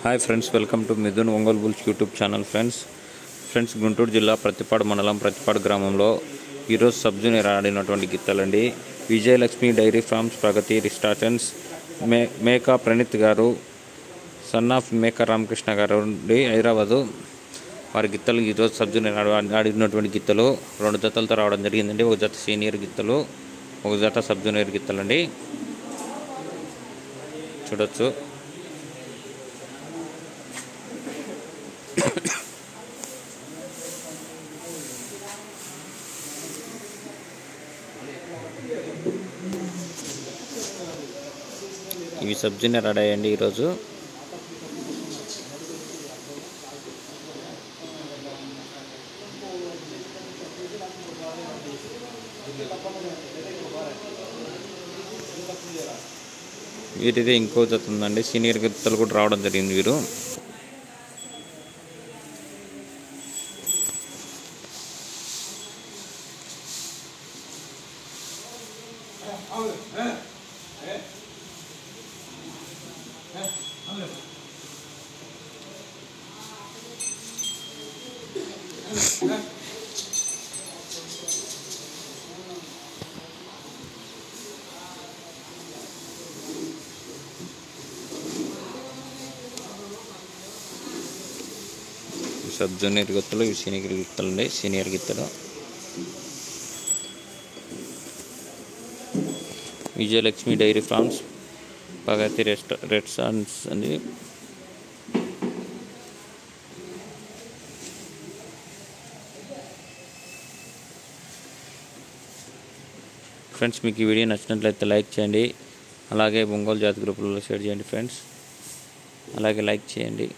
Hi friends, welcome to Mithun Ongole bulls YouTube channel. Friends Guntur జిల్లా ప్రతిపాడు మండలం ప్రతిపాడు గ్రామంలో ఈరోజు సబ్ జూనియర్ ఆడినటువంటి గిత్తలండి. విజయలక్ష్మి డైరీ ఫార్మ్స్, ప్రగతి రిస్టార్టెన్స్, మేకా ప్రణీత్ గారు, సన్ ఆఫ్ మేకా రామకృష్ణ గారు నుండి హైదరాబాదు. వారి గిత్తలు ఈరోజు సబ్ జూనియర్ ఆడినటువంటి గిత్తలు 2 జతలతో రావడం జరిగిందండి. ఒక జత సీనియర్ గిత్తలు, ఒక జత సబ్ జూనియర్ గిత్తలండి. చూడొచ్చు. ఇవి సబ్ జూనియర్ ఆడాయండి ఈరోజు. వీరిదే ఇంకో జత ఉందండి, సీనియర్ గిత్తలు కూడా రావడం జరిగింది. వీరు సబ్ జూనియర్ గిత్తలు, ఇవి సీనియర్ గిత్తలు అండి. సీనియర్ గిత్తలు విజయలక్ష్మి డైరీ ఫార్మ్స్, ప్రగతి రెస్టారెంట్స్ అండి. ఫ్రెండ్స్, మీకు ఈ వీడియో నచ్చినట్లయితే లైక్ చేయండి. అలాగే ఒంగోలు జాతి గ్రూపులలో షేర్ చేయండి ఫ్రెండ్స్. అలాగే లైక్ చేయండి.